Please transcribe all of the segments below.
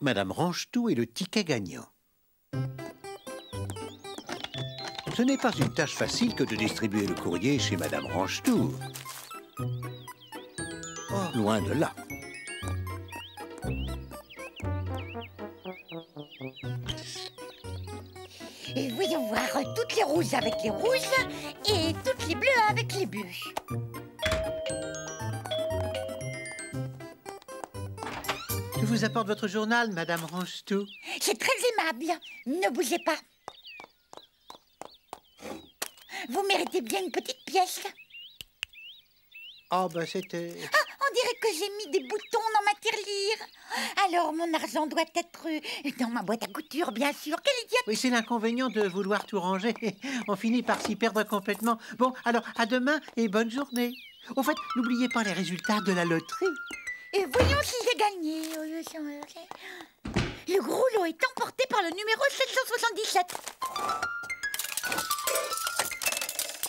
Madame Ranchetou est le ticket gagnant. Ce n'est pas une tâche facile que de distribuer le courrier chez Madame Ranchetou. Oh, loin de là. Et voyons voir toutes les rouges avec les rouges et toutes les bleues avec les bleus. Je vous apporte votre journal, Madame Ranchetou. C'est très aimable. Ne bougez pas. Vous méritez bien une petite pièce. Oh, ben c'était... Ah, on dirait que j'ai mis des boutons dans ma tirelire. Alors, mon argent doit être dans ma boîte à couture, bien sûr. Quelle idiote! Oui, c'est l'inconvénient de vouloir tout ranger. On finit par s'y perdre complètement. Bon, alors, à demain et bonne journée. Au fait, n'oubliez pas les résultats de la loterie. Et voyons si j'ai gagné. Le gros lot est emporté par le numéro 777.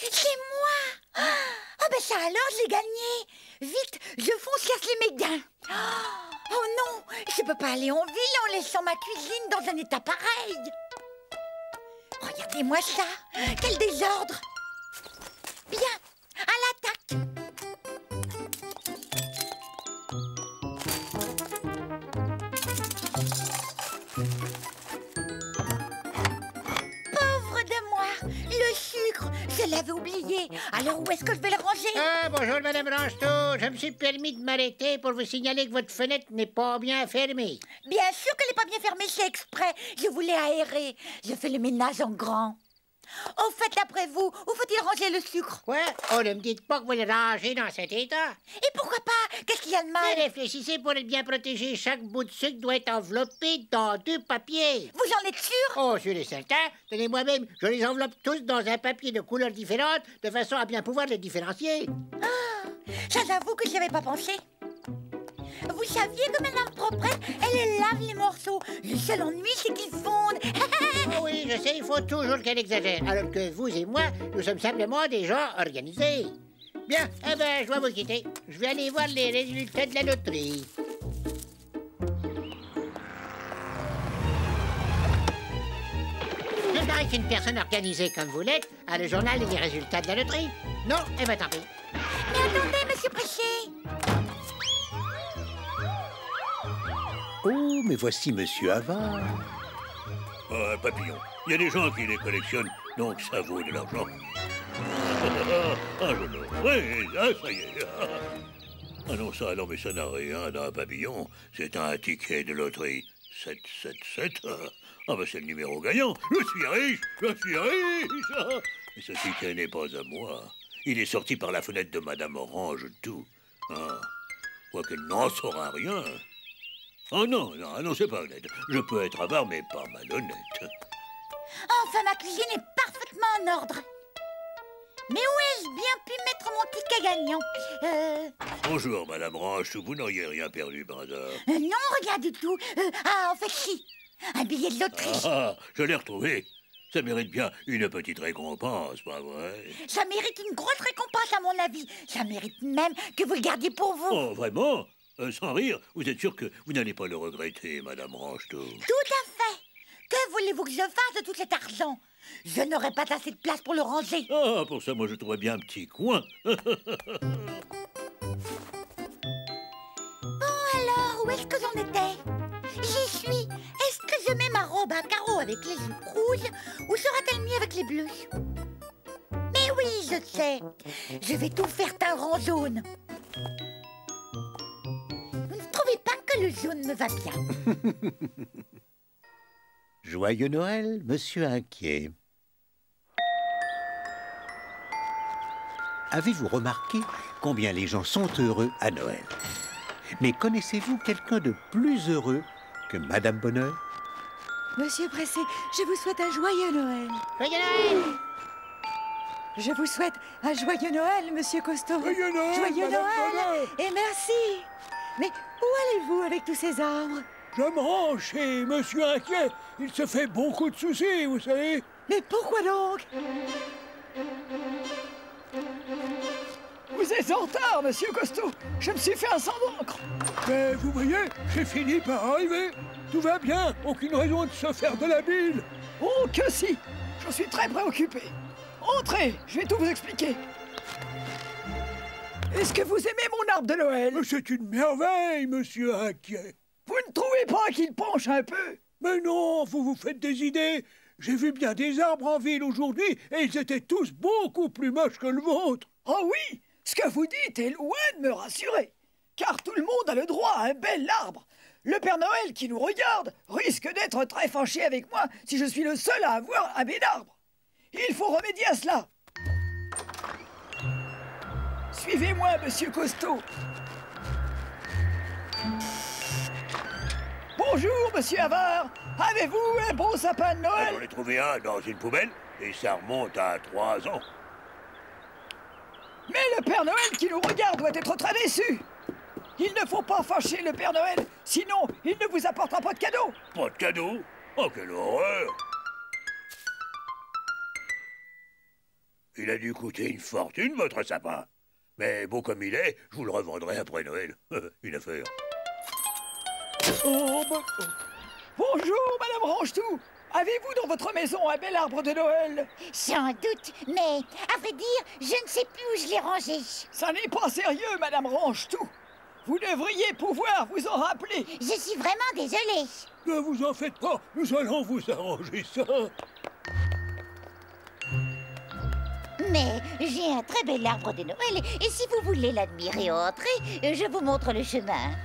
C'est moi! Ah ben ça alors, j'ai gagné! Vite, je fonce casser mes gains. Oh non, je peux pas aller en ville en laissant ma cuisine dans un état pareil. Regardez-moi ça, quel désordre! Bien, à l'attaque! Pauvre de moi, le sucre, je l'avais oublié. Alors où est-ce que je vais le ranger? Ah, bonjour, Madame Ranchetou. Je me suis permis de m'arrêter pour vous signaler que votre fenêtre n'est pas bien fermée. Bien sûr qu'elle n'est pas bien fermée, c'est exprès. Je voulais aérer. Je fais le ménage en grand. Au fait, d'après vous, où faut-il ranger le sucre? Quoi? Oh, ne me dites pas que vous le rangez dans cet état. Et pourquoi pas? Qu'est-ce qu'il y a de mal? Mais réfléchissez pour être bien protégé. Chaque bout de sucre doit être enveloppé dans 2 papiers. Vous en êtes sûr? Oh, sûr et certain. Tenez moi-même, je les enveloppe tous dans un papier de couleurs différentes, de façon à bien pouvoir les différencier. Ah, ça j'avoue que j'y avais pas pensé. Vous saviez que Madame Proprette, elle lave les morceaux. Le seul ennui, c'est qu'ils fondent. Oh oui, je sais, il faut toujours qu'elle exagère. Alors que vous et moi, nous sommes simplement des gens organisés. Bien, eh ben, je dois vous quitter. Je vais aller voir les résultats de la loterie. Je parie qu'une personne organisée comme vous l'êtes a le journal des résultats de la loterie. Non, eh ben tant pis. Mais attendez, Monsieur Préchet. Oh, mais voici Monsieur Havard. Ah, un papillon. Il y a des gens qui les collectionnent, donc ça vaut de l'argent. Ah, je l'aurai, ah, ça y est. Ah non, ça, non, mais ça n'a rien d'un papillon. C'est un ticket de loterie. 777. Ah, ben c'est le numéro gagnant. Je suis riche, je suis riche. Mais ce ticket n'est pas à moi. Il est sorti par la fenêtre de Madame Ranchetou. Ah, quoiqu'elle n'en saura rien. Oh non, non, non, c'est pas honnête. Je peux être avare, mais pas malhonnête. Enfin, ma cuisine est parfaitement en ordre. Mais où ai-je bien pu mettre mon ticket gagnant? Bonjour, Madame Ranchetou. Vous n'auriez rien perdu par hasard? Non, rien du tout. Ah, en fait, si. Un billet de loterie. Ah, je l'ai retrouvé. Ça mérite bien une petite récompense, pas vrai? Ça mérite une grosse récompense, à mon avis. Ça mérite même que vous le gardiez pour vous. Oh, vraiment? Sans rire, vous êtes sûr que vous n'allez pas le regretter, Madame Ranchetou? Tout à fait. Que voulez-vous que je fasse de tout cet argent? Je n'aurai pas assez de place pour le ranger. Ah, pour ça, moi, je trouverais bien un petit coin. Bon, alors, où est-ce que j'en étais? J'y suis. Est-ce que je mets ma robe à carreaux avec les jupes rouges ou sera-t-elle mieux avec les bleus? Mais oui, je sais. Je vais tout faire teindre en jaune. Vous ne trouvez pas que le jaune me va bien? Joyeux Noël, Monsieur Inquiet. Avez-vous remarqué combien les gens sont heureux à Noël? Mais connaissez-vous quelqu'un de plus heureux que Madame Bonheur? Monsieur Pressé, je vous souhaite un joyeux Noël. Joyeux Noël! Je vous souhaite un joyeux Noël, Monsieur Costaud. Joyeux Noël, Joyeux Madame Noël Bonheur. et merci. Mais où allez-vous avec tous ces arbres? Je me rends chez Monsieur Inquiet. Il se fait beaucoup de soucis, vous savez. Mais pourquoi donc? Vous êtes en retard, monsieur Costaud. Je me suis fait un sang d'encre. Mais vous voyez, j'ai fini par arriver. Tout va bien, aucune raison de se faire de la bile. Oh, que si. Je suis très préoccupé. Entrez, je vais tout vous expliquer. Est-ce que vous aimez mon arbre de Noël? Mais c'est une merveille, monsieur Inquiet. Vous ne trouvez pas qu'il penche un peu? Mais non, vous vous faites des idées. J'ai vu bien des arbres en ville aujourd'hui et ils étaient tous beaucoup plus moches que le vôtre. Oh oui, ce que vous dites est loin de me rassurer. Car tout le monde a le droit à un bel arbre. Le Père Noël qui nous regarde risque d'être très fâché avec moi si je suis le seul à avoir un bel arbre. Il faut remédier à cela. Suivez-moi, monsieur Costaud. Bonjour, monsieur Havard. Avez-vous un beau sapin de Noël? J'en ai trouvé un dans une poubelle et ça remonte à 3 ans. Mais le Père Noël qui nous regarde doit être très déçu. Il ne faut pas fâcher le Père Noël, sinon il ne vous apportera pas de cadeau. Pas de cadeau? Oh, quelle horreur! Il a dû coûter une fortune, votre sapin. Mais beau comme il est, je vous le revendrai après Noël. Une affaire. Oh, bah, Bonjour, Madame Rangetout. Avez-vous dans votre maison un bel arbre de Noël? Sans doute, mais à vrai dire, je ne sais plus où je l'ai rangé. Ça n'est pas sérieux, Madame Rangetout. Vous devriez pouvoir vous en rappeler. Je suis vraiment désolée. ne vous en faites pas, nous allons vous arranger ça. Mais j'ai un très bel arbre de Noël et si vous voulez l'admirer entrer, je vous montre le chemin.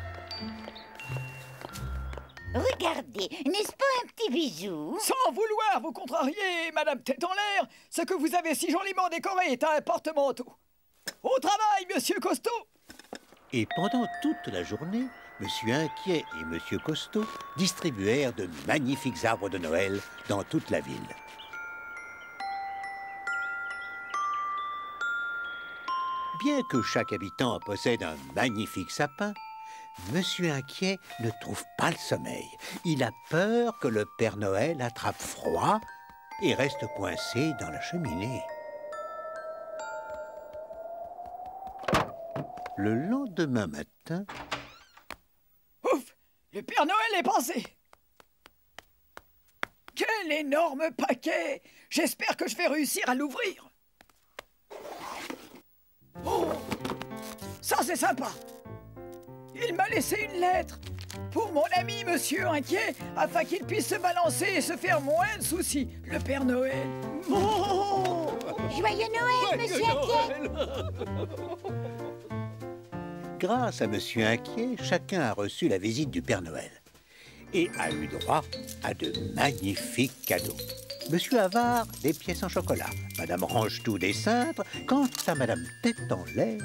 Regardez, n'est-ce pas un petit bijou? Sans vouloir vous contrarier, Madame Tête en l'air, ce que vous avez si joliment décoré est un porte-manteau. Au travail, Monsieur Costaud! Et pendant toute la journée, Monsieur Inquiet et Monsieur Costaud distribuèrent de magnifiques arbres de Noël dans toute la ville. Bien que chaque habitant possède un magnifique sapin, Monsieur Inquiet ne trouve pas le sommeil. Il a peur que le Père Noël attrape froid et reste coincé dans la cheminée. Le lendemain matin... Ouf! Le Père Noël est passé! Quel énorme paquet! J'espère que je vais réussir à l'ouvrir. Oh! Ça, c'est sympa! Il m'a laissé une lettre pour mon ami Monsieur Inquiet afin qu'il puisse se balancer et se faire moins de soucis. Le Père Noël. Oh! Joyeux Noël, Monsieur Inquiet! Grâce à Monsieur Inquiet, chacun a reçu la visite du Père Noël et a eu droit à de magnifiques cadeaux. Monsieur Havard, des pièces en chocolat. Madame Rangetout, des cintres. Quant à Madame Tête en l'air,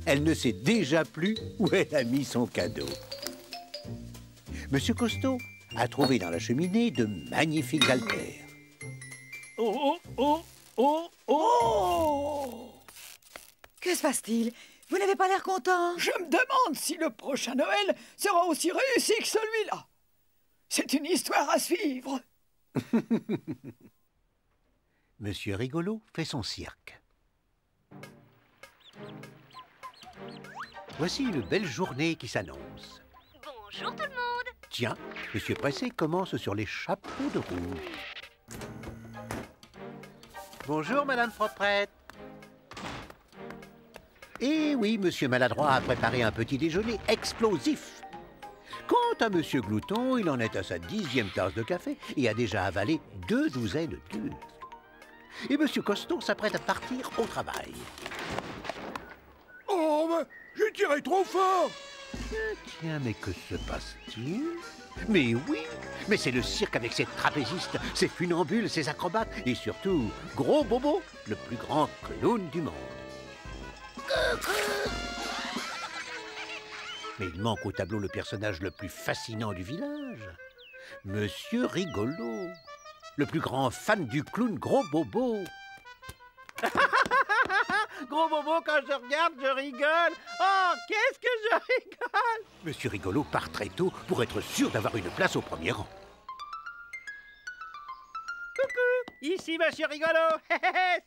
elle ne sait déjà plus où elle a mis son cadeau. Monsieur Costaud a trouvé dans la cheminée de magnifiques haltères. Oh, oh, oh, oh, oh! Que se passe-t-il? Vous n'avez pas l'air content? Je me demande si le prochain Noël sera aussi réussi que celui-là. C'est une histoire à suivre. Monsieur Rigolo fait son cirque. Voici une belle journée qui s'annonce. Bonjour tout le monde. Tiens, Monsieur Pressé commence sur les chapeaux de roue. Bonjour, Madame Frotte-Prête. Eh oui, Monsieur Maladroit a préparé un petit déjeuner explosif. Quant à Monsieur Glouton, il en est à sa 10e tasse de café et a déjà avalé 2 douzaines d'œufs. Et Monsieur Costaud s'apprête à partir au travail. Oh, mais j'ai tiré trop fort. Tiens, mais que se passe-t-il? Mais oui, mais c'est le cirque avec ses trapézistes, ses funambules, ses acrobates et surtout Gros Bobo, le plus grand clown du monde. Mais il manque au tableau le personnage le plus fascinant du village, Monsieur Rigolo, le plus grand fan du clown Gros Bobo. Gros Bobo, quand je regarde, je rigole. Oh, qu'est-ce que je rigole! Monsieur Rigolo part très tôt pour être sûr d'avoir une place au premier rang. Coucou, ici Monsieur Rigolo.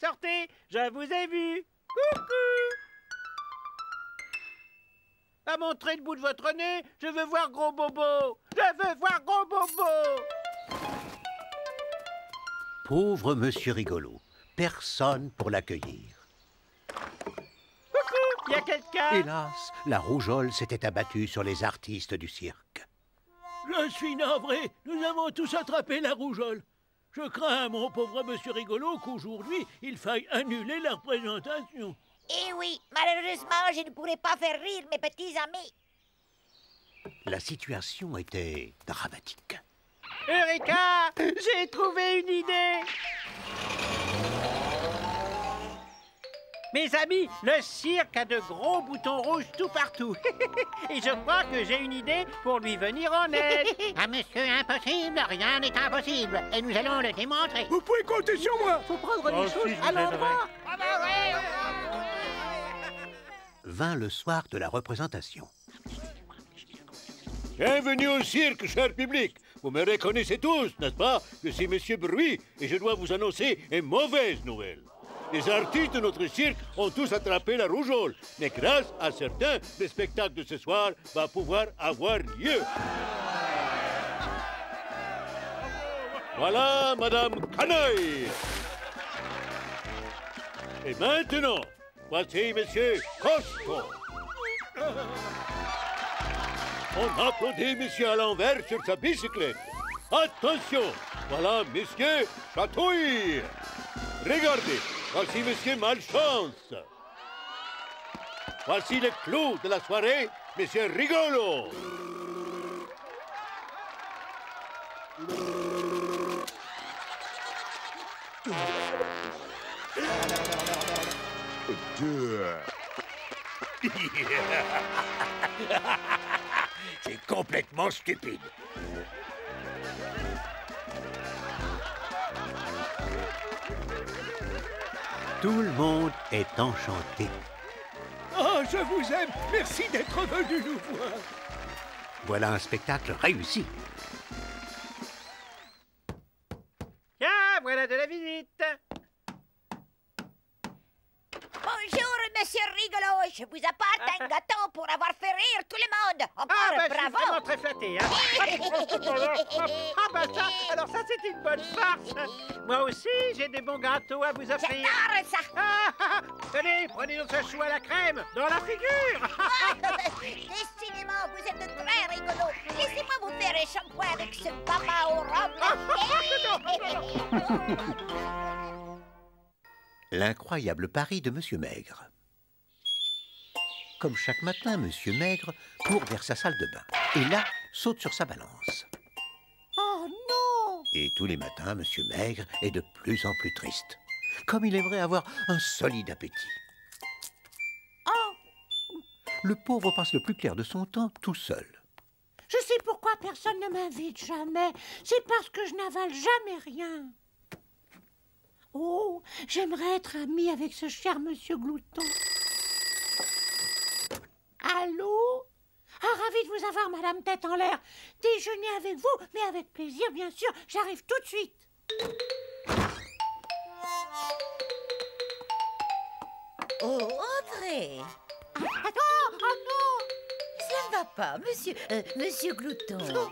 Sortez, je vous ai vu. Coucou. À montrer le bout de votre nez. Je veux voir Gros Bobo. Je veux voir Gros Bobo. Pauvre Monsieur Rigolo. Personne pour l'accueillir. Coucou, y a quelqu'un? Hélas, la rougeole s'était abattue sur les artistes du cirque. Je suis navré, nous avons tous attrapé la rougeole. Je crains, mon pauvre Monsieur Rigolo, qu'aujourd'hui, il faille annuler la représentation. Eh oui, malheureusement, je ne pourrai pas faire rire mes petits amis. La situation était dramatique. Eureka! J'ai trouvé une idée! Mes amis, le cirque a de gros boutons rouges tout partout. Et je crois que j'ai une idée pour lui venir en aide. À monsieur impossible, rien n'est impossible. Et nous allons le démontrer. Vous pouvez compter sur moi. Faut prendre les choses à l'endroit. Vint le soir de la représentation. Bienvenue au cirque, cher public. Vous me reconnaissez tous, n'est-ce pas? Je suis Monsieur Bruit et je dois vous annoncer une mauvaise nouvelle. Les artistes de notre cirque ont tous attrapé la rougeole. Mais grâce à certains, le spectacle de ce soir va pouvoir avoir lieu. Voilà Madame Canaille. Et maintenant, voici Monsieur Costo. On applaudit Monsieur à l'envers sur sa bicyclette. Attention, voilà Monsieur Chatouille. Regardez, voici Monsieur Malchance. Voici le clou de la soirée, Monsieur Rigolo. C'est complètement stupide. Tout le monde est enchanté. Oh, je vous aime. Merci d'être venu nous voir. Voilà un spectacle réussi. Tiens, voilà de la visite. Bonjour, monsieur Rigolo. Je vous apporte un gâteau pour avoir fait rire tout le monde. Encore Je suis bravo. vraiment très flatté. Hein. Ça, alors ça c'est une bonne farce. Moi aussi, j'ai des bons gâteaux à vous offrir. J'adore ça. Tenez, prenez notre chou à la crème dans la figure. Décidément, vous êtes très rigolo. Laissez-moi vous faire un shampoing avec ce papa au rhum. L'incroyable pari de Monsieur Maigre. Comme chaque matin, Monsieur Maigre court vers sa salle de bain. Et là, saute sur sa balance. Oh non! Et tous les matins, Monsieur Maigre est de plus en plus triste. Comme il aimerait avoir un solide appétit. Oh! Le pauvre passe le plus clair de son temps tout seul. Je sais pourquoi personne ne m'invite jamais. C'est parce que je n'avale jamais rien. Oh, j'aimerais être amie avec ce cher monsieur Glouton. Allô? Ah, ravi de vous avoir, Madame Tête en l'air. Déjeuner avec vous, mais avec plaisir, bien sûr. J'arrive tout de suite. Oh, Audrey! Oh non! Ça ne va pas, monsieur Glouton.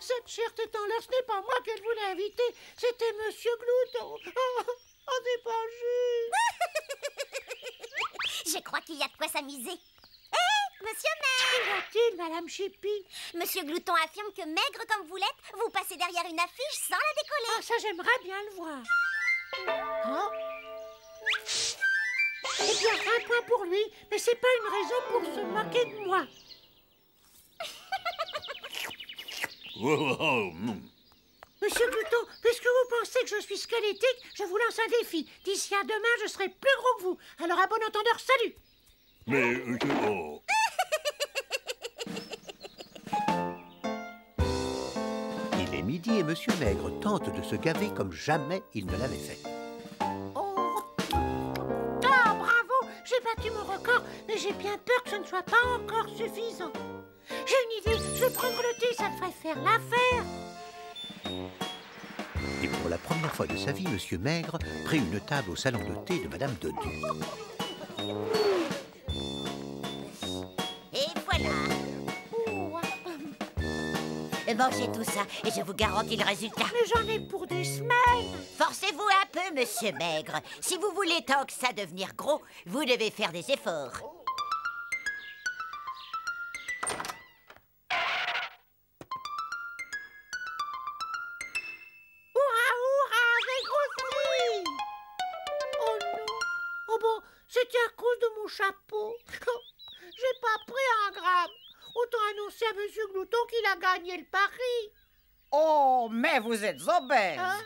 Cette chère Tête en l'air, ce n'est pas moi qu'elle voulait inviter. C'était monsieur Glouton. Oh, c'est pas juste. Je crois qu'il y a de quoi s'amuser. Hé, monsieur Maigre! Qu'y a-t-il, Madame Chippy? Monsieur Glouton affirme que maigre comme vous l'êtes, vous passez derrière une affiche sans la décoller. Ah, ça, j'aimerais bien le voir. Hein? Eh bien, un point pour lui, mais c'est pas une raison pour se moquer de moi. Monsieur Glouton, puisque vous pensez que je suis squelettique, je vous lance un défi. D'ici à demain, je serai plus gros que vous. Alors, à bon entendeur, salut! Mais, Il est midi et Monsieur Maigre tente de se gaver comme jamais il ne l'avait fait. Oh! Ah, bravo! J'ai battu mon record, mais j'ai bien peur que ce ne soit pas encore suffisant. J'ai une idée, je vais prendre le thé, ça devrait faire l'affaire. Et pour la première fois de sa vie, Monsieur Maigre prit une table au salon de thé de Madame Dodu. Et voilà, Mangez tout ça et je vous garantis le résultat. Mais j'en ai pour des semaines. Forcez-vous un peu, monsieur Maigre. Si vous voulez tant que ça devenir gros, vous devez faire des efforts. J'ai grossi. Oh non. Oh bon, c'était à cause de mon chapeau. J'ai pas pris un gramme. Autant annoncer à Monsieur Glouton qu'il a gagné le pari. Oh, mais vous êtes obèse. Hein?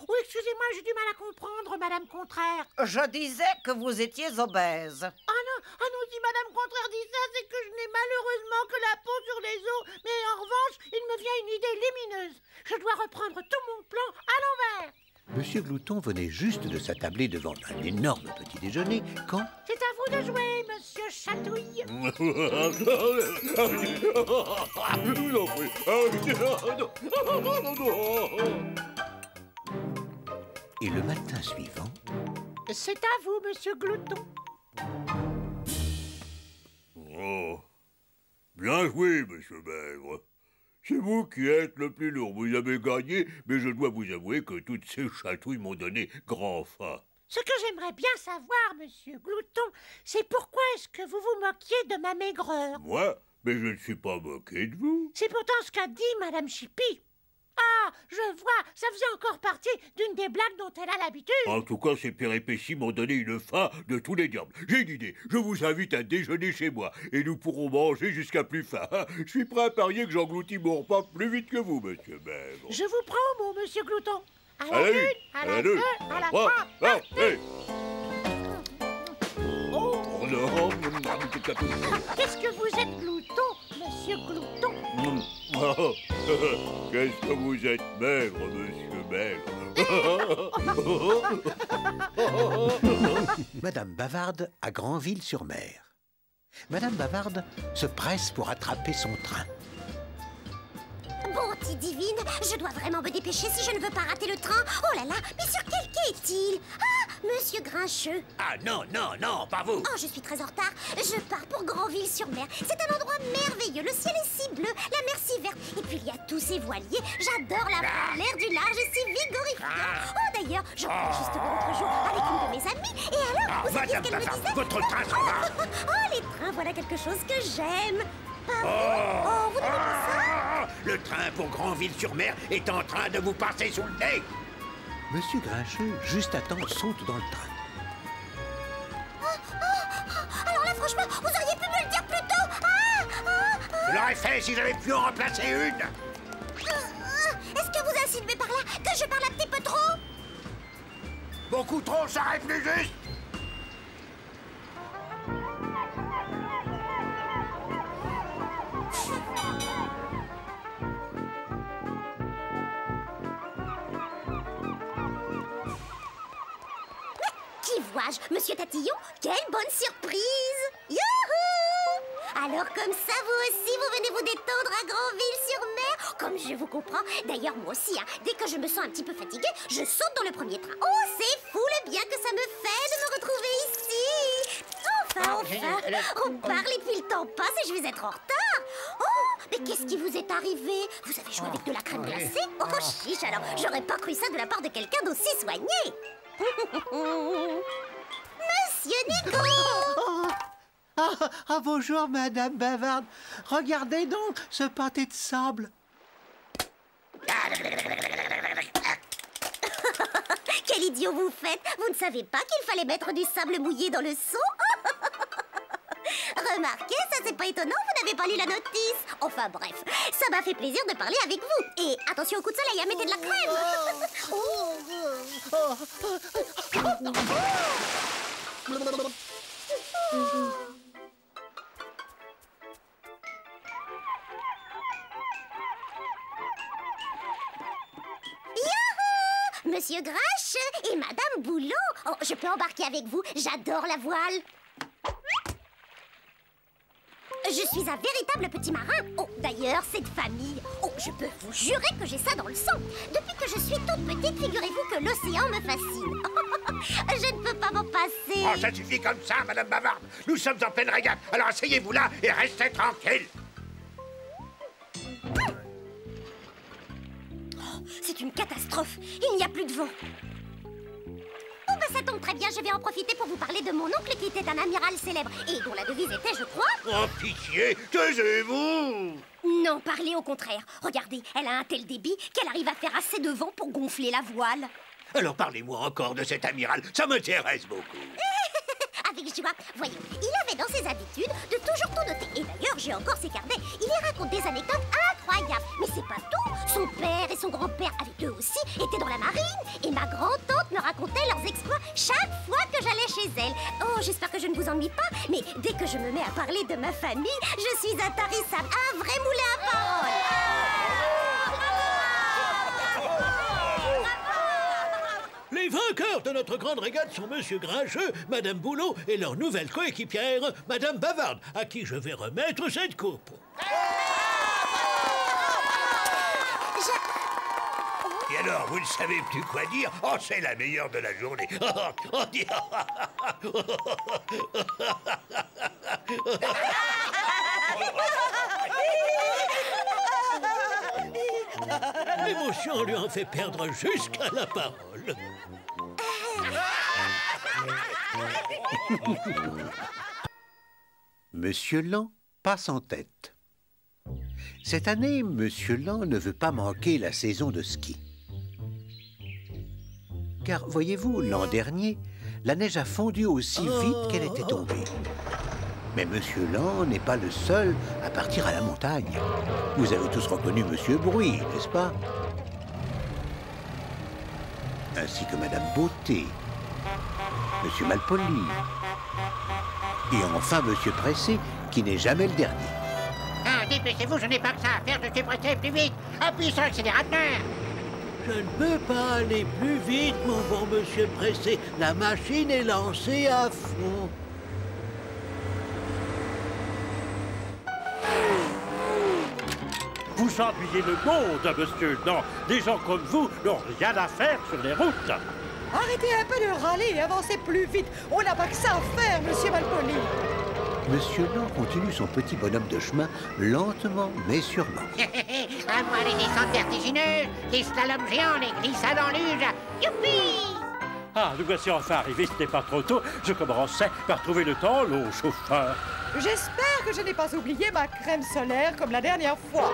Oh, excusez-moi, j'ai du mal à comprendre, Madame Contraire. Je disais que vous étiez obèse. Ah non, si Madame Contraire dit ça, c'est que je n'ai malheureusement que la peau sur les os. Mais en revanche, il me vient une idée lumineuse. Je dois reprendre tout mon plan à l'envers. Monsieur Glouton venait juste de s'attabler devant un énorme petit déjeuner quand... C'est à vous de jouer, Monsieur Chatouille. Je vous en prie. Et le matin suivant... C'est à vous, Monsieur Glouton. Oh. Bien joué, Monsieur Maigre. C'est vous qui êtes le plus lourd. Vous avez gagné, mais je dois vous avouer que toutes ces chatouilles m'ont donné grand faim. Ce que j'aimerais bien savoir, Monsieur Glouton, c'est pourquoi est-ce que vous vous moquiez de ma maigreur? Moi? Mais je ne suis pas moqué de vous. C'est pourtant ce qu'a dit Madame Chippy. Ah, je vois, ça faisait encore partie d'une des blagues dont elle a l'habitude. En tout cas, ces péripéties m'ont donné une faim de tous les diables. J'ai une idée. Je vous invite à déjeuner chez moi et nous pourrons manger jusqu'à plus faim. Je suis prêt à parier que j'engloutis mon repas plus vite que vous, Monsieur Maigre. Je vous prends au mot, Monsieur Glouton. À la Allez, une, à la deux, à la trois, allez. Oh, Oh non. qu'est-ce que vous êtes glouton, Monsieur Glouton? Qu'est-ce que vous êtes maigre, Monsieur Maigre. Madame Bavarde à Granville-sur-Mer. Madame Bavarde se presse pour attraper son train. Bonté divine, je dois vraiment me dépêcher si je ne veux pas rater le train. Oh là là, mais sur quel quai est-il? Ah, Monsieur Grincheux. Ah non, non, non, pas vous. Oh, je suis très en retard. Je pars pour Granville-sur-Mer. C'est un endroit merveilleux. Le ciel est si bleu, la mer si verte. Et puis il y a tous ces voiliers. J'adore la mer. L'air du large est si vigorifiant. Oh, d'ailleurs, j'en parlais justement l'autre jour avec une de mes amies. Et alors, vous savez ce qu'elle me disait? Votre train s'en va. Oh, les trains, voilà quelque chose que j'aime. Pas vrai? Oh, vous n'aimez pas ça? Le train pour Granville-sur-Mer est en train de vous passer sous le nez. Monsieur Grincheux, juste à temps, saute dans le train. Alors là, franchement, vous auriez pu me le dire plus tôt. Je l'aurais fait si j'avais pu en remplacer une. Est-ce que vous insinuez par là que je parle un petit peu trop? Beaucoup trop, ça reste plus juste. Qui vois-je, Monsieur Tatillon? Quelle bonne surprise! Youhou! Alors comme ça, vous aussi, vous venez vous détendre à Granville-sur-Mer? Comme je vous comprends. D'ailleurs, moi aussi, hein, dès que je me sens un petit peu fatiguée, je saute dans le premier train. Oh, c'est fou le bien que ça me fait de me retrouver ici! Enfin, on parle et puis le temps passe et je vais être en retard. Oh, mais qu'est-ce qui vous est arrivé? Vous avez joué avec de la crème glacée? Oh, chiche, alors, j'aurais pas cru ça de la part de quelqu'un d'aussi soigné. Monsieur Nico! Bonjour, Madame Bavarde. Regardez donc ce pâté de sable. Quel idiot vous faites! Vous ne savez pas qu'il fallait mettre du sable mouillé dans le seau? Remarquez, ça c'est pas étonnant, vous n'avez pas lu la notice. Enfin bref, ça m'a fait plaisir de parler avec vous. Et attention au coup de soleil, mettez de la crème. Youhou! Monsieur Grache et Madame Boulot. Oh, je peux embarquer avec vous, j'adore la voile. Je suis un véritable petit marin. Oh, d'ailleurs, cette famille. Oh, je peux vous jurer que j'ai ça dans le sang. Depuis que je suis toute petite, figurez-vous que l'océan me fascine. Je ne peux pas m'en passer. Oh, ça suffit comme ça, Madame Bavarde. Nous sommes en pleine régate. Alors asseyez-vous là et restez tranquille. c'est une catastrophe. Il n'y a plus de vent. Oh, bah ça tombe très bien. Je vais en profiter pour vous parler de mon oncle qui était un amiral célèbre et dont la devise était, je crois... Oh, pitié, taisez-vous! Non, parlez au contraire. Regardez, elle a un tel débit qu'elle arrive à faire assez de vent pour gonfler la voile. Alors parlez-moi encore de cet amiral, ça m'intéresse beaucoup. Avec joie. Voyons, il avait dans ses habitudes de toujours tout noter. Et d'ailleurs, j'ai encore ses carnets. Il y raconte des anecdotes incroyables. Mais c'est pas tout. Son père et son grand-père, avec eux aussi, étaient dans la marine. Et ma grand-tante me racontait leurs exploits chaque fois que j'allais chez elle. Oh, j'espère que je ne vous ennuie pas. Mais dès que je me mets à parler de ma famille, je suis intarissable. Un vrai moulin à paroles. Les vainqueurs de notre grande régate sont Monsieur Grincheux, Madame Boulot et leur nouvelle coéquipière, Madame Bavarde, à qui je vais remettre cette coupe. Et alors, vous ne savez plus quoi dire? Oh, c'est la meilleure de la journée. L'émotion lui en fait perdre jusqu'à la parole. Monsieur Lan passe en tête. Cette année, Monsieur Lan ne veut pas manquer la saison de ski. Car, voyez-vous, l'an dernier, la neige a fondu aussi vite qu'elle était tombée. Mais Monsieur Lan n'est pas le seul à partir à la montagne. Vous avez tous reconnu Monsieur Bruit, n'est-ce pas? Ainsi que Madame Beauté, Monsieur Malpoli, et enfin Monsieur Pressé, qui n'est jamais le dernier. Ah, dépêchez-vous, je n'ai pas que ça à faire, je suis pressé plus vite. Appuie sur l'accélérateur. Je ne peux pas aller plus vite, mon bon Monsieur Pressé. La machine est lancée à fond. Vous ennuyez le monde, monsieur. Non, des gens comme vous n'ont rien à faire sur les routes. Arrêtez un peu de râler et avancez plus vite. On n'a pas que ça à faire, Monsieur Malpoli. Monsieur Lan continue son petit bonhomme de chemin, lentement mais sûrement. À moi les descentes vertigineuses, les slaloms géants, les glissades en luge. Youpi! Ah, nous voici enfin arrivés, ce n'est pas trop tôt. Je commençais par trouver le temps, au chauffeur. J'espère que je n'ai pas oublié ma crème solaire comme la dernière fois.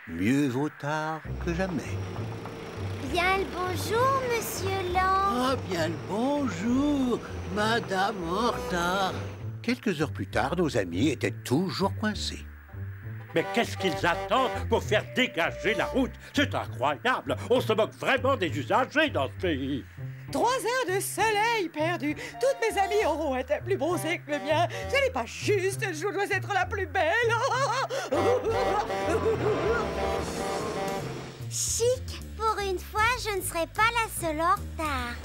Mieux vaut tard que jamais. Bien le bonjour, Monsieur Lan. Ah, bien le bonjour, Madame en retard. Quelques heures plus tard, nos amis étaient toujours coincés. Mais qu'est-ce qu'ils attendent pour faire dégager la route? C'est incroyable. On se moque vraiment des usagers dans ce pays. 3 heures de soleil perdu. Toutes mes amies auront été plus bronzées que le mien. Ce n'est pas juste. Je dois être la plus belle. Chic. Pour une fois, je ne serai pas la seule en retard.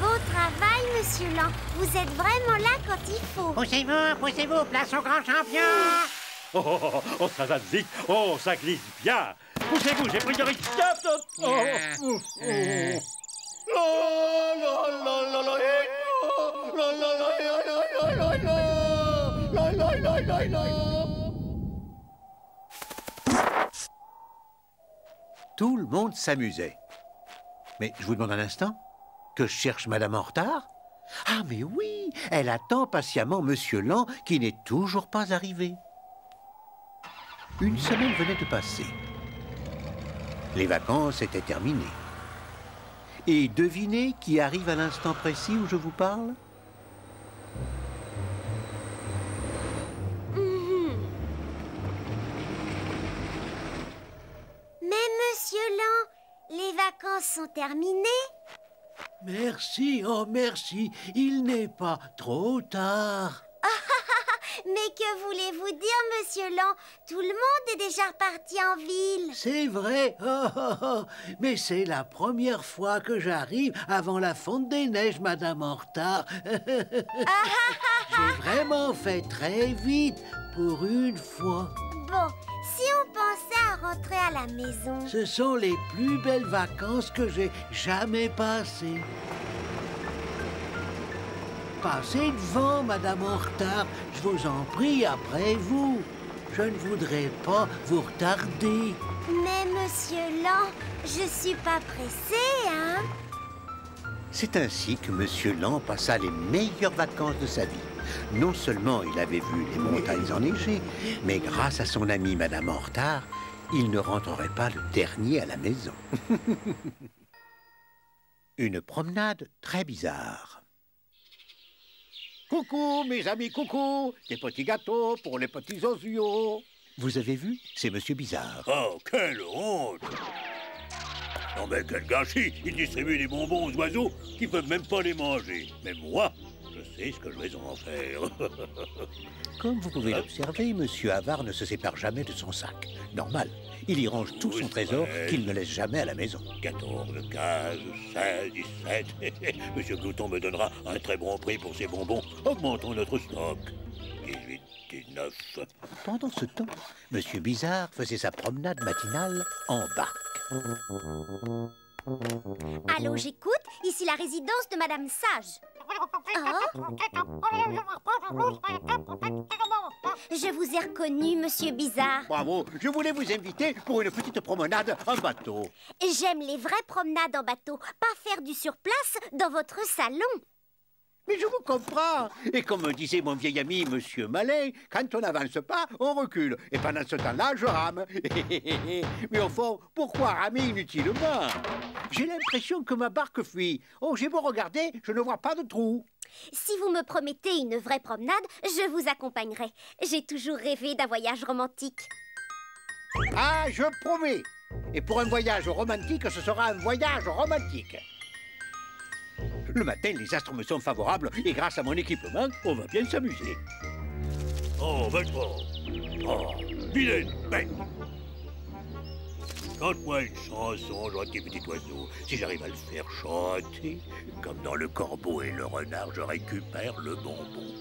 Beau travail, Monsieur Lan. Vous êtes vraiment là quand il faut. Poussez-vous, place au grand champion. Oh, ça va vite. Oh, ça glisse bien. Poussez-vous, j'ai pris de risque. Tout le monde s'amusait. Mais je vous demande un instant, que cherche Madame en retard? Ah mais oui, elle attend patiemment Monsieur Lan qui n'est toujours pas arrivé. Une semaine venait de passer. Les vacances étaient terminées. Et devinez qui arrive à l'instant précis où je vous parle? Mais Monsieur Lan, les vacances sont terminées. Merci, oh merci, il n'est pas trop tard. Mais que voulez-vous dire, monsieur Lan? Tout le monde est déjà reparti en ville. C'est vrai, mais c'est la première fois que j'arrive avant la fonte des neiges, madame en retard. J'ai vraiment fait très vite, pour une fois. Bon, si on pensait à rentrer à la maison... Ce sont les plus belles vacances que j'ai jamais passées. Passez devant, madame en retard. Je vous en prie, après vous. Je ne voudrais pas vous retarder. Mais monsieur Lan, je suis pas pressée, hein? C'est ainsi que Monsieur Lan passa les meilleures vacances de sa vie. Non seulement il avait vu les montagnes enneigées, mais grâce à son amie Madame en retard, il ne rentrerait pas le dernier à la maison. Une promenade très bizarre. Coucou, mes amis, coucou. Des petits gâteaux pour les petits osios. Vous avez vu? C'est Monsieur Bizarre. Oh, quelle honte! Non mais quel gâchis! Il distribue des bonbons aux oiseaux qui peuvent même pas les manger. Mais moi, je sais ce que je vais en faire. Comme vous pouvez l'observer, Monsieur Avare ne se sépare jamais de son sac. Normal. Il y range tout son trésor qu'il ne laisse jamais à la maison. 14, 15, 16, 17... Monsieur Glouton me donnera un très bon prix pour ces bonbons. Augmentons notre stock. 18, 19... Pendant ce temps, Monsieur Bizarre faisait sa promenade matinale en barque. Allô, j'écoute. Ici la résidence de Madame Sage. Je vous ai reconnu, Monsieur Bizarre. Bravo, je voulais vous inviter pour une petite promenade en bateau. J'aime les vraies promenades en bateau, pas faire du surplace dans votre salon. Mais je vous comprends. Et comme me disait mon vieil ami Monsieur Malin, quand on n'avance pas, on recule. Et pendant ce temps-là, je rame. Mais au fond, pourquoi ramer inutilement? J'ai l'impression que ma barque fuit. Oh, j'ai beau regarder, je ne vois pas de trou. Si vous me promettez une vraie promenade, je vous accompagnerai. J'ai toujours rêvé d'un voyage romantique. Ah, je promets. Et pour un voyage romantique, ce sera un voyage romantique. Le matin, les astres me sont favorables et grâce à mon équipement, on va bien s'amuser. Oh, maintenant. Oh, vilaine bête. Chante-moi une chanson, gentil petit oiseau. Si j'arrive à le faire chanter, comme dans Le Corbeau et le Renard, je récupère le bonbon.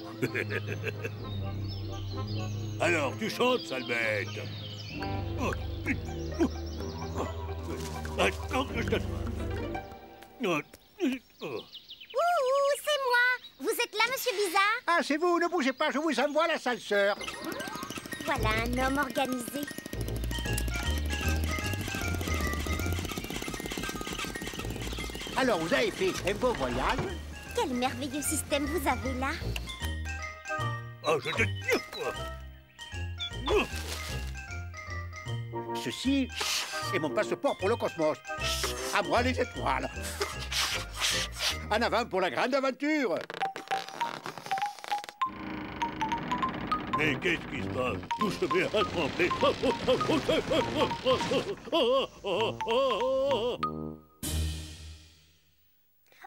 Alors, tu chantes, sale bête. Oh. Attends, je te... Ouh, c'est moi. Vous êtes là, Monsieur Bizarre? Ah, c'est vous, ne bougez pas, je vous envoie la sale sœur. Voilà un homme organisé. Alors, vous avez fait un beau voyage? Quel merveilleux système vous avez là. Oh, je te... Ceci est mon passeport pour le cosmos. À moi les étoiles. En avant pour la grande aventure. Mais qu'est-ce qui se passe? Tout se met à trembler.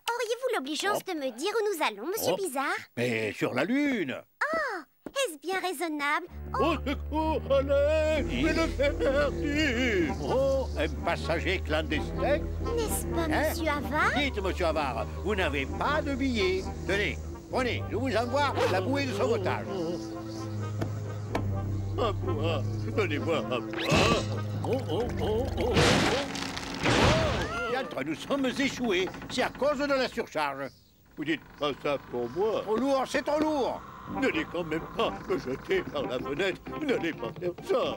Auriez-vous l'obligeance de me dire où nous allons, Monsieur Bizarre? Mais sur la Lune. Oh, est-ce bien raisonnable? Au secours, allez, je vais le faire partir. Oh, un passager clandestin. N'est-ce pas, Monsieur Avare? Dites, Monsieur Avare, vous n'avez pas de billet. Tenez, prenez, je vous envoie la bouée de sauvetage. À moi, donnez-moi à moi. Diantre, nous sommes échoués. C'est à cause de la surcharge. Vous dites pas ça pour moi. Trop lourd, c'est trop lourd. N'allez quand même pas me jeter par la fenêtre. N'allez pas faire ça.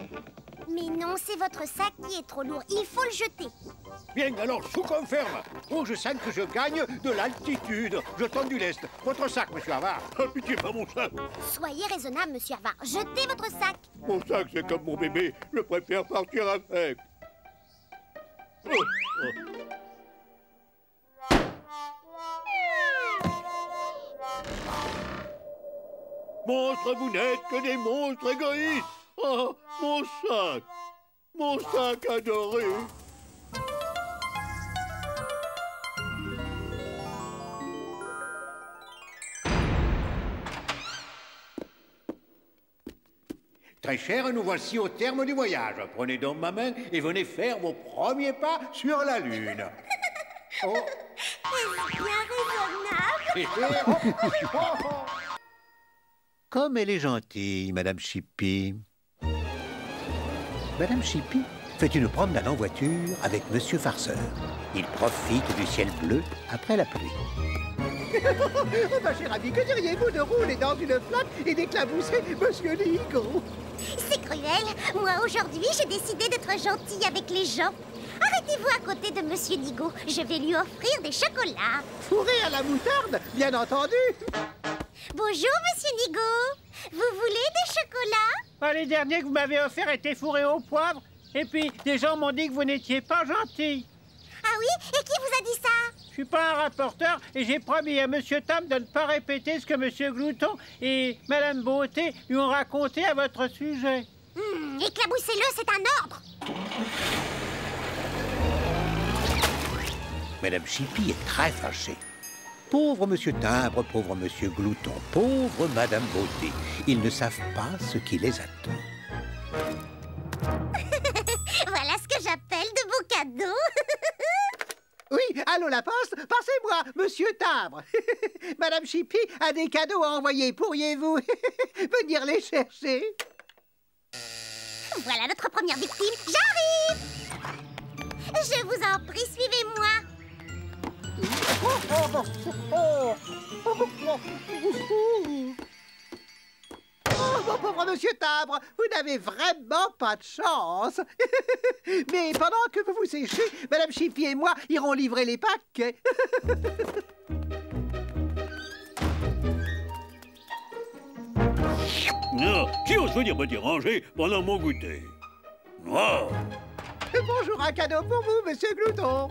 Mais non, c'est votre sac qui est trop lourd. Il faut le jeter. Bien, alors, je vous confirme. Oh, je sens que je gagne de l'altitude. Je tombe du lest. Votre sac, Monsieur Avare. Ah, pitié, pas mon sac. Soyez raisonnable, Monsieur Avare. Jetez votre sac. Mon sac, c'est comme mon bébé. Je préfère partir avec. Oh, oh. Monstres, vous n'êtes que des monstres égoïstes. Oh, mon sac adoré. Très cher, nous voici au terme du voyage. Prenez donc ma main et venez faire vos premiers pas sur la Lune. Oh. Est-ce bien raisonnable? Comme elle est gentille, Madame Chippy. Madame Chippy fait une promenade en voiture avec Monsieur Farceur. Il profite du ciel bleu après la pluie. Oh, ma chère amie, que diriez-vous de rouler dans une flaque et d'éclabousser Monsieur Nigo? C'est cruel. Moi, aujourd'hui, j'ai décidé d'être gentille avec les gens. Arrêtez-vous à côté de Monsieur Nigo. Je vais lui offrir des chocolats. Fourré à la moutarde, bien entendu. Bonjour, Monsieur Nigo. Vous voulez des chocolats? Les derniers que vous m'avez offerts étaient fourrés au poivre. Et puis, des gens m'ont dit que vous n'étiez pas gentil. Ah oui? Et qui vous a dit ça? Je suis pas un rapporteur et j'ai promis à Monsieur Tam de ne pas répéter ce que Monsieur Glouton et Madame Beauté lui ont raconté à votre sujet. Éclaboussez-le, c'est un ordre. Madame Chippy est très fâchée. Pauvre Monsieur Timbre, pauvre Monsieur Glouton, pauvre Madame Beauté. Ils ne savent pas ce qui les attend. Voilà ce que j'appelle de beaux cadeaux. Oui, allô la poste, passez-moi, Monsieur Timbre. Madame Chippy a des cadeaux à envoyer. Pourriez-vous venir les chercher? Voilà notre première victime. J'arrive. Je vous en prie, suivez-moi. Oh, mon pauvre Monsieur Timbre, vous n'avez vraiment pas de chance. Mais pendant que vous vous séchez, Madame Chippy et moi irons livrer les paquets. Non, qui ose venir me déranger pendant mon goûter? Oh. Bonjour, un cadeau pour vous, Monsieur Glouton.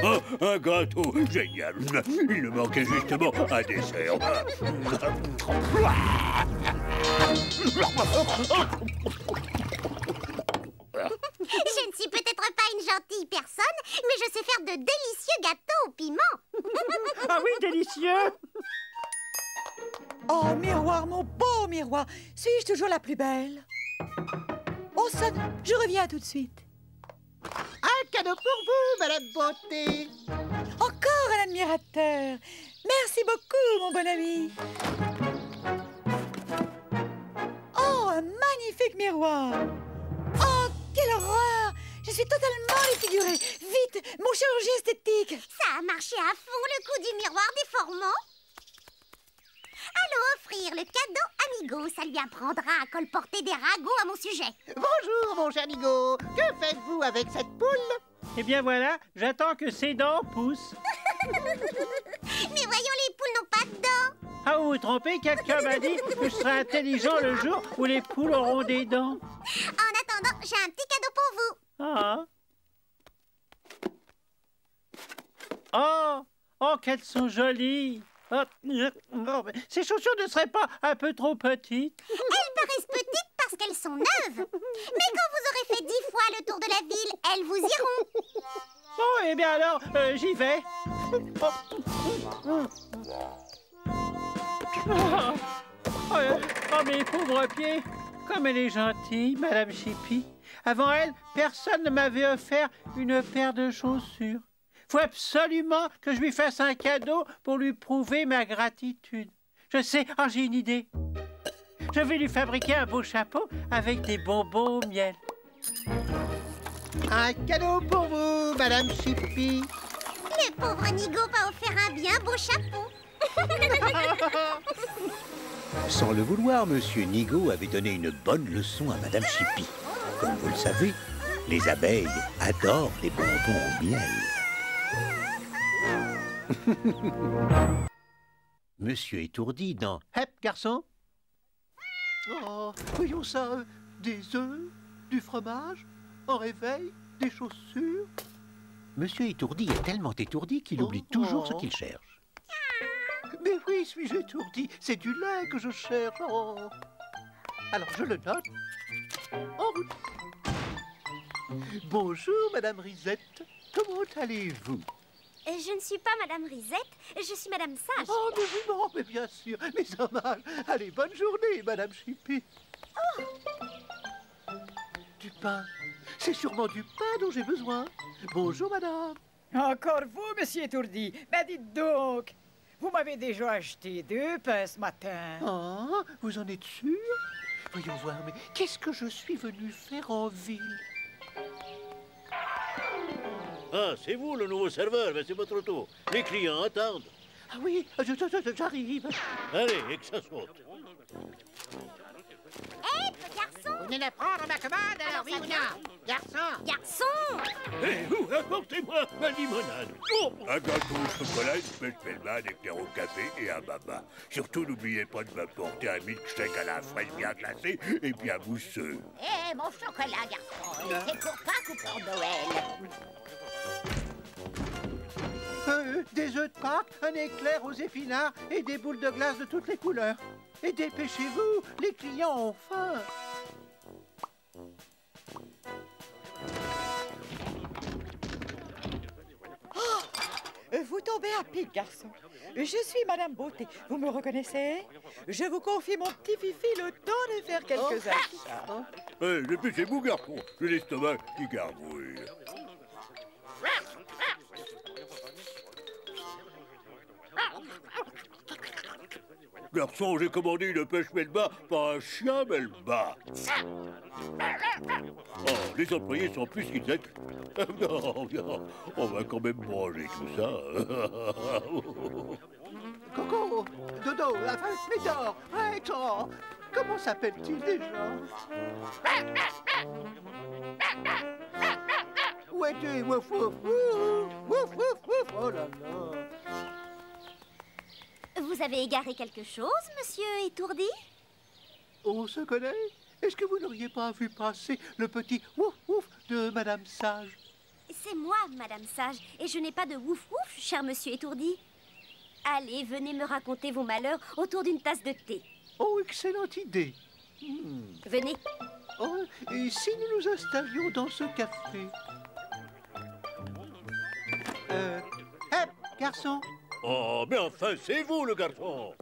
Oh, un gâteau, génial. Il me manquait justement un dessert. Je ne suis peut-être pas une gentille personne, mais je sais faire de délicieux gâteaux au piment. Ah oui, délicieux. Oh, miroir, mon beau miroir, suis-je toujours la plus belle? On sonne, je reviens tout de suite. Un cadeau pour vous, Madame Beauté. Encore un admirateur. Merci beaucoup, mon bon ami. Oh, un magnifique miroir. Oh, quelle horreur! Je suis totalement défigurée. Vite, mon chirurgien esthétique. Ça a marché à fond le coup du miroir déformant. Allons offrir le cadeau à Nigo. Ça lui apprendra à colporter des ragots à mon sujet. Bonjour, mon cher Nigo. Que faites-vous avec cette poule? Eh bien voilà, j'attends que ses dents poussent. Mais voyons, les poules n'ont pas de dents. Ah, vous vous trompez, quelqu'un m'a dit que je serai intelligent le jour où les poules auront des dents. En attendant, j'ai un petit cadeau pour vous. Ah. Oh, oh, qu'elles sont jolies. Oh, ces chaussures ne seraient pas un peu trop petites? Elles paraissent petites parce qu'elles sont neuves. Mais quand vous aurez fait 10 fois le tour de la ville, elles vous iront. Oh, eh bien alors, j'y vais. Oh, mes pauvres pieds. Comme elle est gentille, Madame Chippy. Avant elle, personne ne m'avait offert une paire de chaussures. Faut absolument que je lui fasse un cadeau pour lui prouver ma gratitude. Je sais, oh, j'ai une idée. Je vais lui fabriquer un beau chapeau avec des bonbons au miel. Un cadeau pour vous, Madame Chippy. Le pauvre Nigo m'a offert un bien beau chapeau. Sans le vouloir, Monsieur Nigo avait donné une bonne leçon à Madame Chippy. Comme vous le savez, les abeilles adorent les bonbons au miel. Monsieur étourdi dans Hep, garçon. Oh, voyons ça, des œufs, du fromage, un réveil, des chaussures. Monsieur étourdi est tellement étourdi qu'il oublie toujours ce qu'il cherche. Mais oui, suis-je étourdi? C'est du lait que je cherche. Oh. Alors, je le note. En route. Bonjour, Madame Risette. Comment allez-vous? Je ne suis pas Madame Risette, je suis Madame Sage. Oh, mais oui, non, mais bien sûr. Mes hommages. Allez, bonne journée, Madame Chippy. Oh. Du pain. C'est sûrement du pain dont j'ai besoin. Bonjour, madame. Encore vous, monsieur Étourdi? Ben dites donc, vous m'avez déjà acheté 2 pains ce matin. Ah, vous en êtes sûr? Voyons voir, mais qu'est-ce que je suis venu faire en ville? Ah, c'est vous le nouveau serveur, mais c'est pas trop tôt. Les clients attendent. Ah oui, j'arrive. Allez, et que ça saute. Hé, petit garçon! Vous venez de prendre ma commande, alors oui ou non? Garçon! Garçon! Hé, vous, apportez-moi ma limonade. Oh. Un gâteau au chocolat, une pêche-pelman, éclair au café et un baba. Surtout, n'oubliez pas de m'apporter un milkshake à la fraise bien glacé et bien mousseux. Eh, mon chocolat, garçon, c'est pour Pâques ou pour Noël? Des œufs de Pâques, un éclair aux épinards et des boules de glace de toutes les couleurs. Et dépêchez-vous, les clients ont faim. Vous tombez à pic, garçon. Je suis Madame Beauté. Vous me reconnaissez? Je vous confie mon petit fifi le temps de faire quelques achats. Hé, dépêchez-vous, garçon. J'ai l'estomac qui gargouille. Garçon, j'ai commandé une pêche melba, pas un chien melba. Oh, les employés sont plus qu'ils êtes. Non, non, on va quand même manger tout ça. Coco, Dodo, Médor, Hector, comment s'appelle-t-il déjà? Ouetté, wouf, wouf, wouf, wouf, wouf, oh là là. Vous avez égaré quelque chose, monsieur Étourdi? On se connaît? Est-ce que vous n'auriez pas vu passer le petit wouf wouf de Madame Sage? C'est moi, Madame Sage, et je n'ai pas de wouf wouf, cher monsieur Étourdi. Allez, venez me raconter vos malheurs autour d'une tasse de thé. Oh, excellente idée. Venez. Oh, et si nous nous installions dans ce café? Hé, garçon. Oh, mais enfin, c'est vous, le garçon.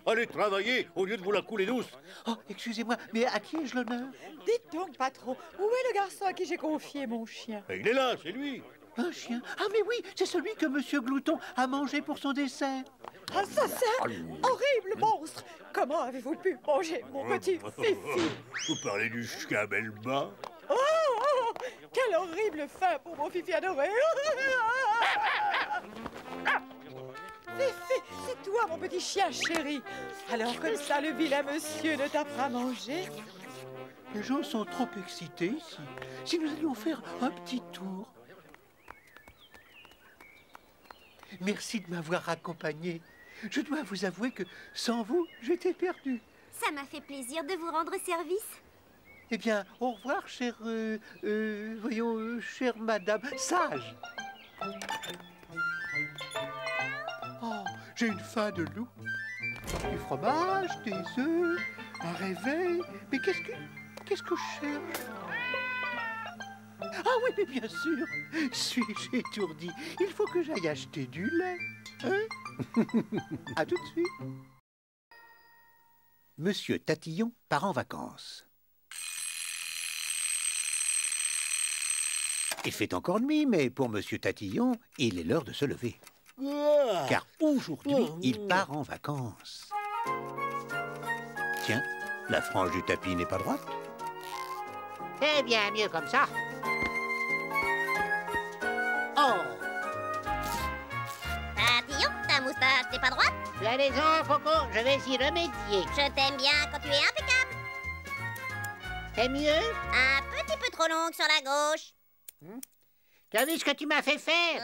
Allez travailler au lieu de vous la couler douce. Oh, excusez-moi, mais à qui ai-je l'honneur? Dites donc, patron, où est le garçon à qui j'ai confié mon chien? Il est là, c'est lui. Un chien? Ah, mais oui, c'est celui que Monsieur Glouton a mangé pour son dessert. Assassin! Horrible monstre! Comment avez-vous pu manger mon petit fifi? Vous parlez du chien melba? Oh, quelle horrible fin pour mon fifi adoré! Fifi, c'est toi, mon petit chien chéri. Alors, comme ça, le vilain monsieur ne t'a pas mangé? Les gens sont trop excités ici. Si nous allions faire un petit tour. Merci de m'avoir accompagné. Je dois vous avouer que sans vous, j'étais perdu. Ça m'a fait plaisir de vous rendre service. Eh bien, au revoir, chère... chère Madame Sage. Oh, j'ai une faim de loup. Du fromage, des œufs, un réveil. Mais qu'est-ce que je cherche? Ah oui, mais bien sûr. Suis-je étourdi? Il faut que j'aille acheter du lait. Hein? À tout de suite. Monsieur Tatillon part en vacances. Il fait encore nuit, mais pour Monsieur Tatillon, il est l'heure de se lever. Car aujourd'hui, il part en vacances. Tiens, la frange du tapis n'est pas droite. C'est bien mieux comme ça. Oh! Tatillon, ta moustache n'est pas droite? Tu as raison, Coco, je vais y remédier. Je t'aime bien quand tu es impeccable. C'est mieux? Un petit peu trop longue sur la gauche. Tu as vu ce que tu m'as fait faire?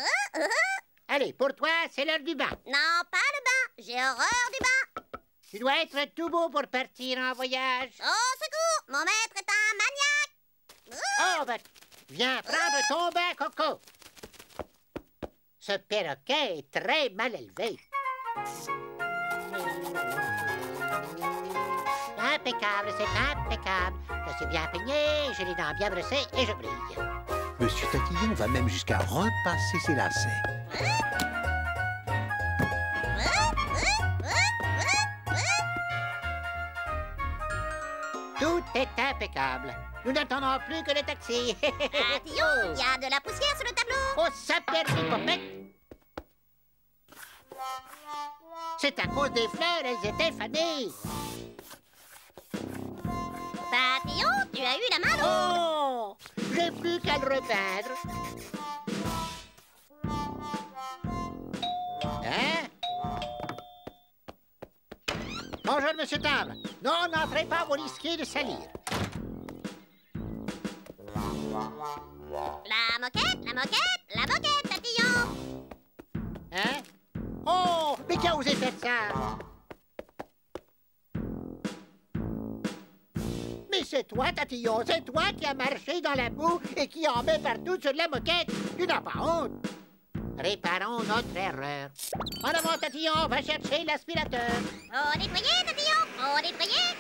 Allez, pour toi, c'est l'heure du bain. Non, pas le bain. J'ai horreur du bain. Tu dois être tout beau pour partir en voyage. Au secours, mon maître est un maniaque. Oh, ben, viens prendre ton bain, Coco. Ce perroquet est très mal élevé. Impeccable, c'est impeccable. Je suis bien peigné, j'ai les dents bien brossées et je brille. Monsieur Tatillon va même jusqu'à repasser ses lacets. Tout est impeccable. Nous n'attendons plus que le taxi. Tatillon, il y a de la poussière sur le tableau. Oh, s'aperçut, Popette. C'est à cause des fleurs, elles étaient fanées. Tatillon, tu as eu la main lourde. Oh, j'ai plus qu'à le repeindre. Hein? Bonjour, monsieur Table. Non, n'entrez pas, vous risquez de salir. La moquette, Tatillon. Hein? Oh, mais qui a osé faire ça? Mais c'est toi, Tatillon, c'est toi qui as marché dans la boue et qui en met partout sur la moquette. Tu n'as pas honte. Réparons notre erreur. En avant, Tatillon, va chercher l'aspirateur. Faut nettoyer, Tatillon, faut nettoyer.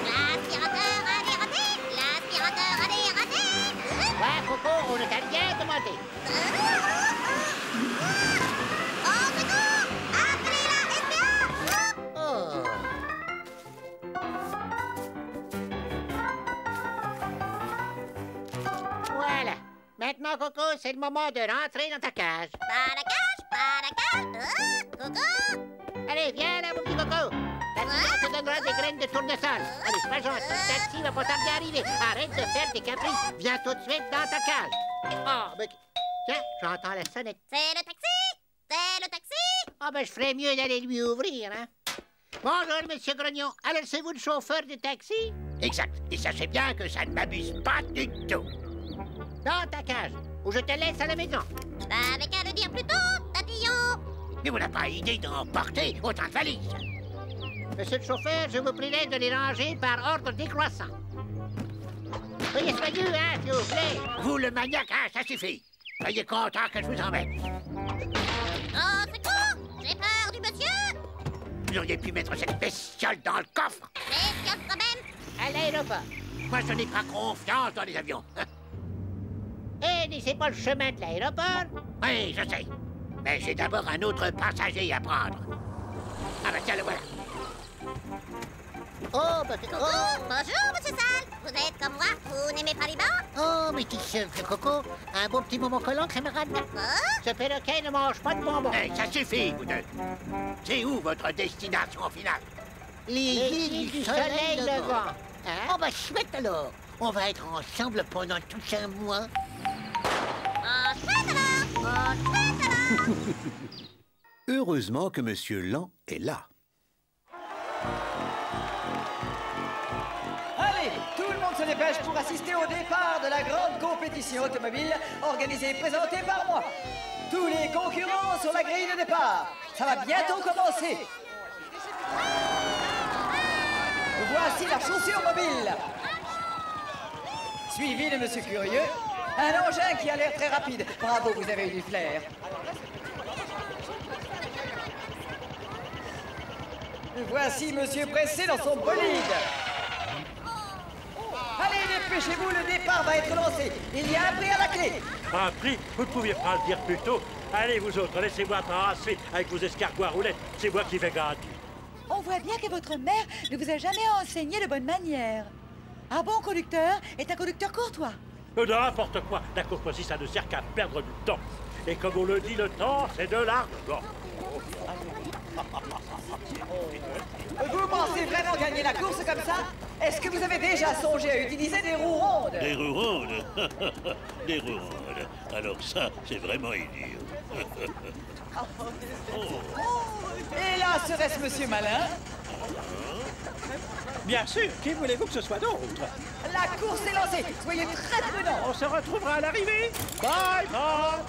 L'aspirateur a dératé, l'aspirateur a dératé. Ouais, Coco, on ne t'a rien demandé. Au secours, appelez la SPA. Oh. Voilà. Maintenant, Coco, c'est le moment de rentrer dans ta cage. Pas la cage, pas la cage. Coco. Allez, viens là, mon petit Coco. Tatillon te donnera des graines de tournesol. Allez, sois gentil, le taxi va pas tarder à arriver. Arrête de faire des caprices. Viens tout de suite dans ta cage. Oh, ben... Tiens, j'entends la sonnette. C'est le taxi. C'est le taxi. Ah, ben, je ferais mieux d'aller lui ouvrir, hein. Bonjour, monsieur Grognon. Alors, c'est vous le chauffeur de taxi? Exact. Et sachez bien que ça ne m'abuse pas du tout. Dans ta cage, ou je te laisse à la maison. T'avais qu'à le dire plus tôt, Tatillon. Mais vous n'avez pas idée d'emporter autant de valises. Monsieur le chauffeur, je vous prierai de les ranger par ordre décroissant. Soyez soyeux, hein, s'il vous plaît. Vous, le maniaque, hein, ça suffit. Soyez content que je vous emmène. Au secours, j'ai peur du monsieur. Vous auriez pu mettre cette bestiole dans le coffre. Bestiole quand même. À l'aéroport. Moi, je n'ai pas confiance dans les avions. Eh, c'est pas le chemin de l'aéroport. Oui, je sais. Mais j'ai d'abord un autre passager à prendre. Ah ben tiens, le voilà. Oh, bah... Coco, bonjour, monsieur Sale. Vous êtes comme moi, vous n'aimez pas les bancs? Oh, mais tu sais, Coco, un beau petit moment collant, camarade. Ce perroquet ne mange pas de bonbons. Hey, ça suffit, vous deux. C'est où votre destination finale? Les îles du soleil levant. Hein? Oh, bah chouette alors. On va être ensemble pendant tout un mois. Oh, chouette alors. Oh, chouette alors. Heureusement que Monsieur Land est là. Allez, tout le monde se dépêche pour assister au départ de la grande compétition automobile organisée et présentée par moi. Tous les concurrents sur la grille de départ. Ça va bientôt commencer. Voici la chaussure mobile. Suivi de Monsieur Curieux, un engin qui a l'air très rapide. Bravo, vous avez eu du flair. Voici Monsieur Pressé dans son bolide. Allez, dépêchez-vous, le départ va être lancé. Il y a un prix à la clé. Un prix? Vous ne pouviez pas le dire plus tôt. Allez, vous autres, laissez-moi tracer avec vos escargots à roulettes. C'est moi qui vais gagner. On voit bien que votre mère ne vous a jamais enseigné de bonne manière. Un bon conducteur est un conducteur courtois. N'importe quoi. La courtoisie, ça ne sert qu'à perdre du temps. Et comme on le dit, le temps, c'est de l'argent. Vous pensez vraiment gagner la course comme ça? Est-ce que vous avez déjà songé à utiliser des roues rondes? Des roues rondes? Des roues rondes. Alors ça, c'est vraiment idiot. Et là, serait-ce Monsieur Malin? Bien sûr, qui voulez-vous que ce soit d'autre? La course est lancée, soyez très prudents. On se retrouvera à l'arrivée. Bye bye.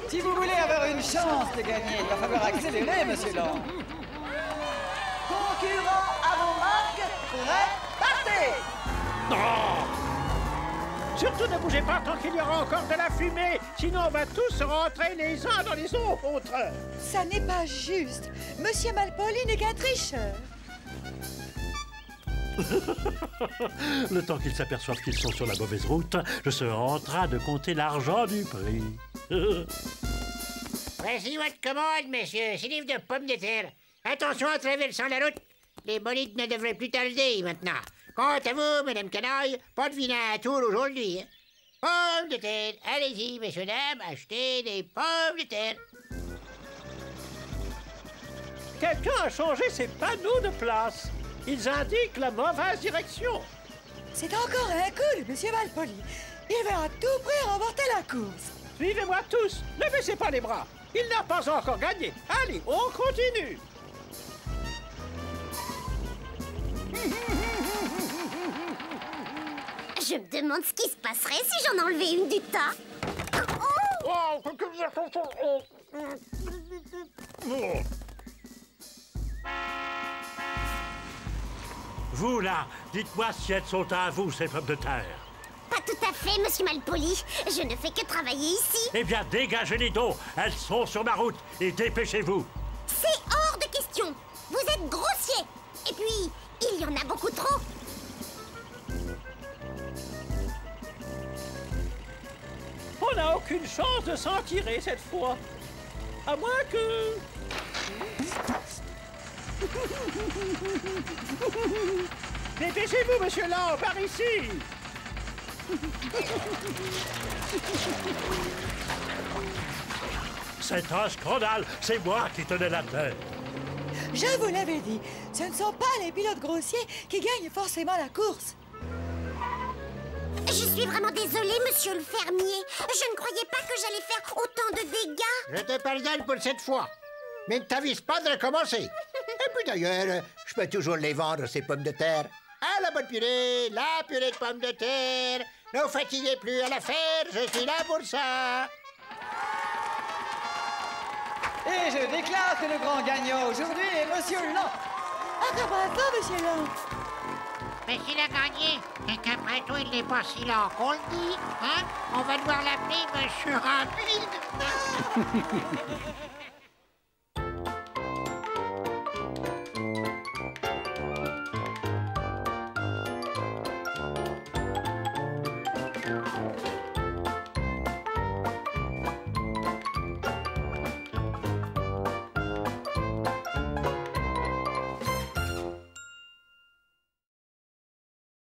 Si vous voulez avoir une chance de gagner, il va falloir accélérer, Monsieur Land. Concurrents à vos marques, prêts, partez! Non! Surtout ne bougez pas tant qu'il y aura encore de la fumée, sinon on va tous rentrer les uns dans les autres. Ça n'est pas juste. Monsieur Malpoli n'est qu'un tricheur. Le temps qu'ils s'aperçoivent qu'ils sont sur la mauvaise route, je serai en train de compter l'argent du prix. Voici votre commande, monsieur. 6 livres de pommes de terre. Attention en traversant la route. Les bolides ne devraient plus tarder maintenant. Quant à vous, madame Canaille, pas de vin à tour aujourd'hui. Hein? Pommes de terre. Allez-y, messieurs, dames, achetez des pommes de terre. Quelqu'un a changé ses panneaux de place. Ils indiquent la mauvaise direction. C'est encore un coup de Monsieur Malpoli. Il veut à tout prix remporter la course. Suivez-moi tous. Ne baissez pas les bras. Il n'a pas encore gagné. Allez, on continue. Je me demande ce qui se passerait si j'en enlevais une du tas. Vous, là, dites-moi si elles sont à vous, ces pommes de terre. Pas tout à fait, monsieur Malpoli. Je ne fais que travailler ici. Eh bien, dégagez les dos. Elles sont sur ma route. Et dépêchez-vous. C'est hors de question. Vous êtes grossier. Et puis, il y en a beaucoup trop. On n'a aucune chance de s'en tirer cette fois. À moins que... Dépêchez-vous, monsieur Lang, par ici. C'est un scandale. C'est moi qui tenais la tête. Je vous l'avais dit, ce ne sont pas les pilotes grossiers qui gagnent forcément la course. Je suis vraiment désolée, monsieur le fermier. Je ne croyais pas que j'allais faire autant de dégâts. Je te pardonne pour cette fois. Mais ne t'avise pas de recommencer. Et puis d'ailleurs, je peux toujours les vendre, ces pommes de terre. Ah, la bonne purée, la purée de pommes de terre. Ne vous fatiguez plus à la faire, je suis là pour ça. Et je déclare que le grand gagnant aujourd'hui est Monsieur Lang. Encore bravo, Monsieur Lang. Mais s'il a gagné, et qu'après tout, il n'est pas si lent qu'on le dit, hein? On va devoir l'appeler Monsieur Rapide.